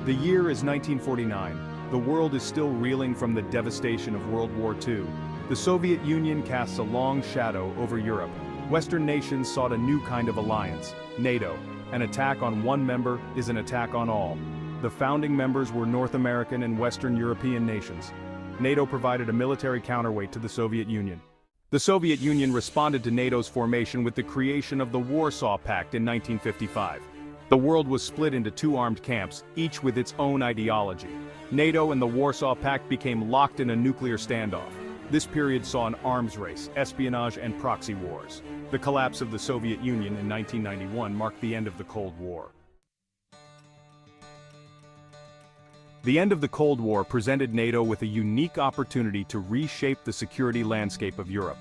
The year is 1949. The world is still reeling from the devastation of World War II. The Soviet Union casts a long shadow over Europe. Western nations sought a new kind of alliance, NATO. An attack on one member is an attack on all. The founding members were North American and Western European nations. NATO provided a military counterweight to the Soviet Union. The Soviet Union responded to NATO's formation with the creation of the Warsaw Pact in 1955. The world was split into two armed camps, each with its own ideology. NATO and the Warsaw Pact became locked in a nuclear standoff. This period saw an arms race, espionage, and proxy wars. The collapse of the Soviet Union in 1991 marked the end of the Cold War. The end of the Cold War presented NATO with a unique opportunity to reshape the security landscape of Europe.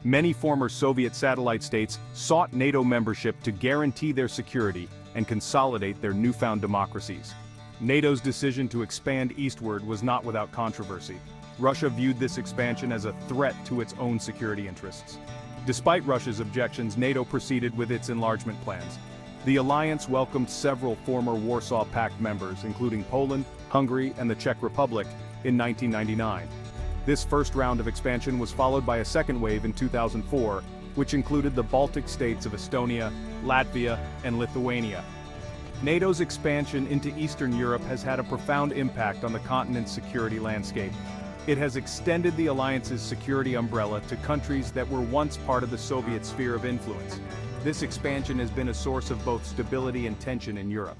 Many former Soviet satellite states sought NATO membership to guarantee their security and consolidate their newfound democracies. NATO's decision to expand eastward was not without controversy. Russia viewed this expansion as a threat to its own security interests. Despite Russia's objections, NATO proceeded with its enlargement plans. The alliance welcomed several former Warsaw Pact members, including Poland, Hungary, and the Czech Republic, in 1999. This first round of expansion was followed by a second wave in 2004, which included the Baltic states of Estonia, Latvia, and Lithuania. NATO's expansion into Eastern Europe has had a profound impact on the continent's security landscape. It has extended the alliance's security umbrella to countries that were once part of the Soviet sphere of influence. This expansion has been a source of both stability and tension in Europe.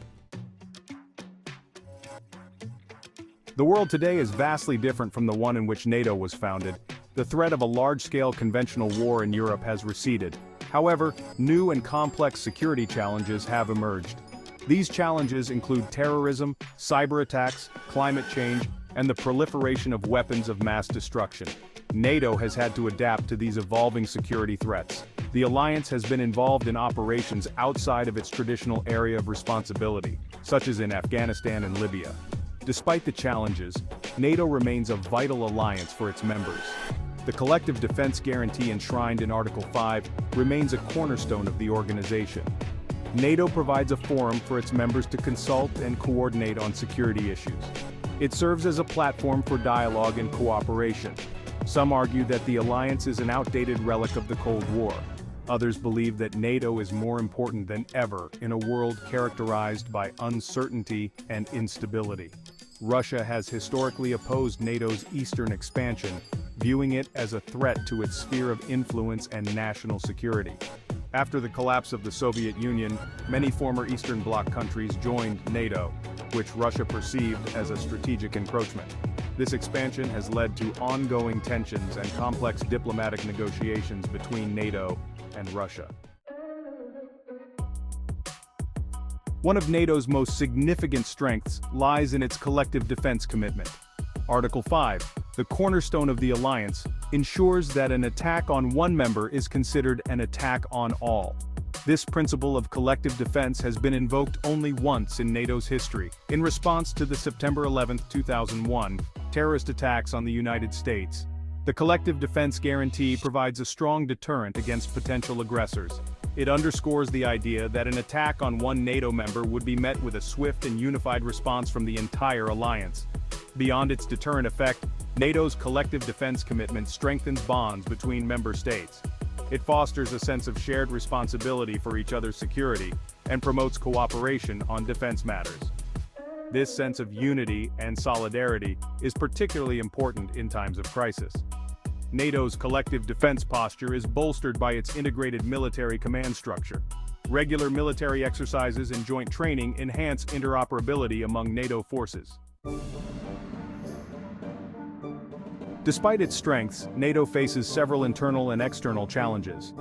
The world today is vastly different from the one in which NATO was founded. The threat of a large-scale conventional war in Europe has receded. However, new and complex security challenges have emerged. These challenges include terrorism, cyberattacks, climate change, and the proliferation of weapons of mass destruction. NATO has had to adapt to these evolving security threats. The alliance has been involved in operations outside of its traditional area of responsibility, such as in Afghanistan and Libya. Despite the challenges, NATO remains a vital alliance for its members. The collective defense guarantee enshrined in Article 5 remains a cornerstone of the organization. NATO provides a forum for its members to consult and coordinate on security issues. It serves as a platform for dialogue and cooperation. Some argue that the alliance is an outdated relic of the Cold War. Others believe that NATO is more important than ever in a world characterized by uncertainty and instability. Russia has historically opposed NATO's eastern expansion, viewing it as a threat to its sphere of influence and national security. After the collapse of the Soviet Union, many former Eastern Bloc countries joined NATO, which Russia perceived as a strategic encroachment. This expansion has led to ongoing tensions and complex diplomatic negotiations between NATO and Russia. One of NATO's most significant strengths lies in its collective defense commitment. Article 5, the cornerstone of the alliance, ensures that an attack on one member is considered an attack on all. This principle of collective defense has been invoked only once in NATO's history, in response to the September 11, 2001, terrorist attacks on the United States. The collective defense guarantee provides a strong deterrent against potential aggressors. It underscores the idea that an attack on one NATO member would be met with a swift and unified response from the entire alliance. Beyond its deterrent effect, NATO's collective defense commitment strengthens bonds between member states. It fosters a sense of shared responsibility for each other's security and promotes cooperation on defense matters. This sense of unity and solidarity is particularly important in times of crisis. NATO's collective defense posture is bolstered by its integrated military command structure. Regular military exercises and joint training enhance interoperability among NATO forces. Despite its strengths, NATO faces several internal and external challenges.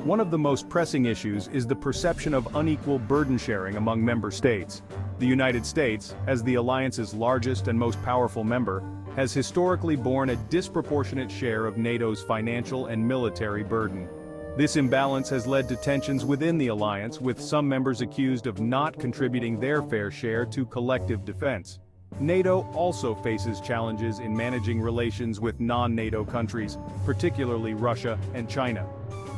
One of the most pressing issues is the perception of unequal burden sharing among member states. The United States, as the alliance's largest and most powerful member, has historically borne a disproportionate share of NATO's financial and military burden. This imbalance has led to tensions within the alliance, with some members accused of not contributing their fair share to collective defense. NATO also faces challenges in managing relations with non-NATO countries, particularly Russia and China.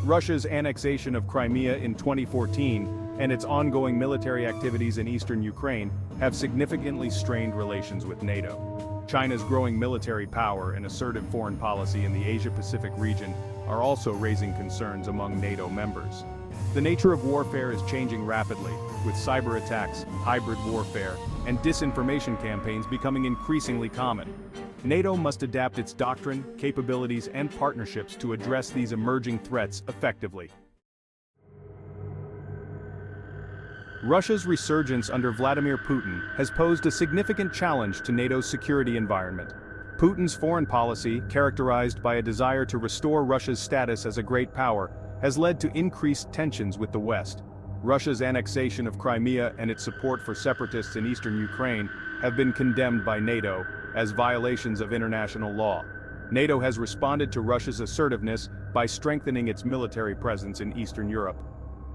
Russia's annexation of Crimea in 2014 and its ongoing military activities in eastern Ukraine have significantly strained relations with NATO. China's growing military power and assertive foreign policy in the Asia-Pacific region are also raising concerns among NATO members. The nature of warfare is changing rapidly, with cyberattacks, hybrid warfare, and disinformation campaigns becoming increasingly common. NATO must adapt its doctrine, capabilities, and partnerships to address these emerging threats effectively. Russia's resurgence under Vladimir Putin has posed a significant challenge to NATO's security environment. Putin's foreign policy, characterized by a desire to restore Russia's status as a great power, has led to increased tensions with the West. Russia's annexation of Crimea and its support for separatists in eastern Ukraine have been condemned by NATO as violations of international law. NATO has responded to Russia's assertiveness by strengthening its military presence in Eastern Europe.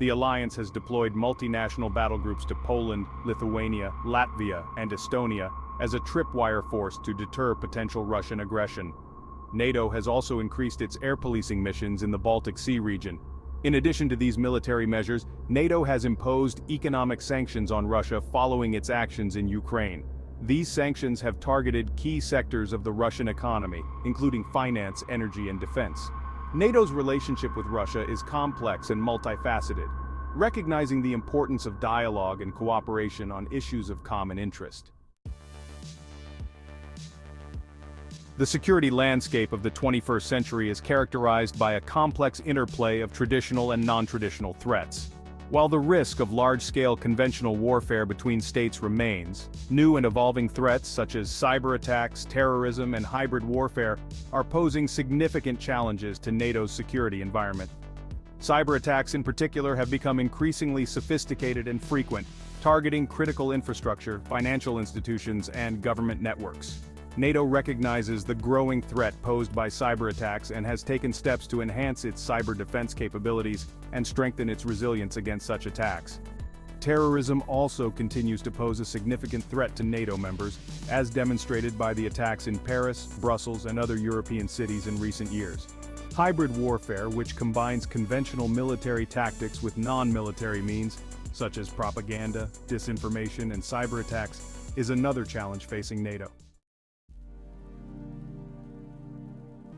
The alliance has deployed multinational battle groups to Poland, Lithuania, Latvia, and Estonia as a tripwire force to deter potential Russian aggression. NATO has also increased its air policing missions in the Baltic Sea region. In addition to these military measures, NATO has imposed economic sanctions on Russia following its actions in Ukraine. These sanctions have targeted key sectors of the Russian economy, including finance, energy, and defense. NATO's relationship with Russia is complex and multifaceted, recognizing the importance of dialogue and cooperation on issues of common interest. The security landscape of the 21st century is characterized by a complex interplay of traditional and non-traditional threats. While the risk of large-scale conventional warfare between states remains, new and evolving threats such as cyberattacks, terrorism, and hybrid warfare are posing significant challenges to NATO's security environment. Cyberattacks in particular have become increasingly sophisticated and frequent, targeting critical infrastructure, financial institutions, and government networks. NATO recognizes the growing threat posed by cyberattacks and has taken steps to enhance its cyber defense capabilities and strengthen its resilience against such attacks. Terrorism also continues to pose a significant threat to NATO members, as demonstrated by the attacks in Paris, Brussels, and other European cities in recent years. Hybrid warfare, which combines conventional military tactics with non-military means, such as propaganda, disinformation, and cyberattacks, is another challenge facing NATO.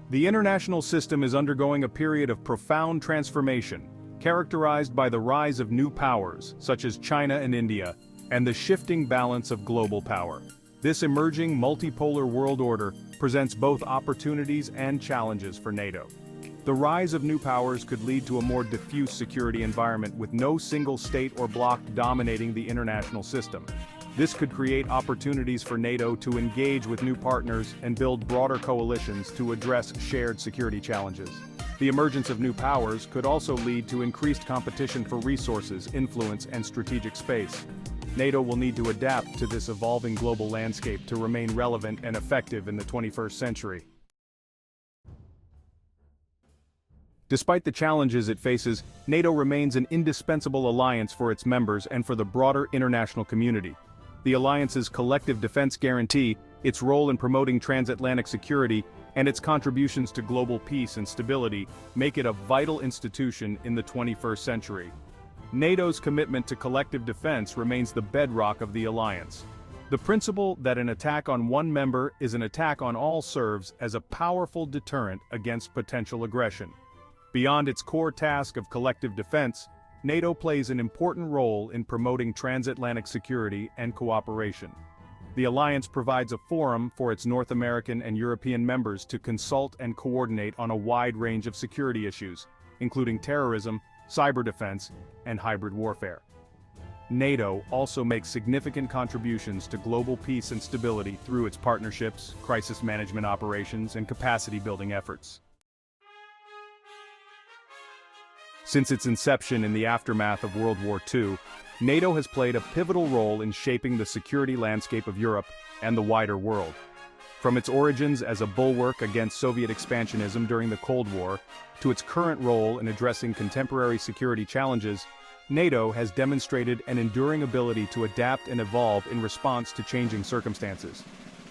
The international system is undergoing a period of profound transformation, characterized by the rise of new powers, such as China and India, and the shifting balance of global power. This emerging multipolar world order presents both opportunities and challenges for NATO. The rise of new powers could lead to a more diffuse security environment with no single state or bloc dominating the international system. This could create opportunities for NATO to engage with new partners and build broader coalitions to address shared security challenges. The emergence of new powers could also lead to increased competition for resources, influence, and strategic space. NATO will need to adapt to this evolving global landscape to remain relevant and effective in the 21st century. Despite the challenges it faces, NATO remains an indispensable alliance for its members and for the broader international community. The alliance's collective defense guarantee, its role in promoting transatlantic security, and its contributions to global peace and stability make it a vital institution in the 21st century. NATO's commitment to collective defense remains the bedrock of the alliance. The principle that an attack on one member is an attack on all serves as a powerful deterrent against potential aggression. Beyond its core task of collective defense, NATO plays an important role in promoting transatlantic security and cooperation. The alliance provides a forum for its North American and European members to consult and coordinate on a wide range of security issues, including terrorism, cyber defense, and hybrid warfare. NATO also makes significant contributions to global peace and stability through its partnerships, crisis management operations, and capacity-building efforts. Since its inception in the aftermath of World War II, NATO has played a pivotal role in shaping the security landscape of Europe and the wider world. From its origins as a bulwark against Soviet expansionism during the Cold War, to its current role in addressing contemporary security challenges, NATO has demonstrated an enduring ability to adapt and evolve in response to changing circumstances.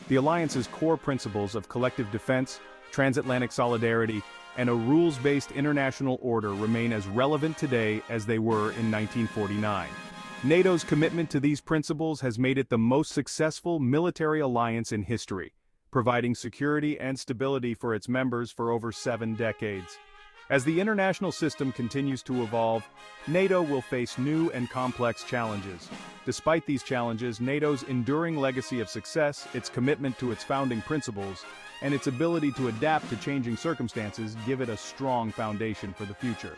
The alliance's core principles of collective defense, transatlantic solidarity, and a rules-based international order remain as relevant today as they were in 1949. NATO's commitment to these principles has made it the most successful military alliance in history, providing security and stability for its members for over 7 decades. As the international system continues to evolve, NATO will face new and complex challenges. Despite these challenges, NATO's enduring legacy of success, its commitment to its founding principles, and its ability to adapt to changing circumstances give it a strong foundation for the future.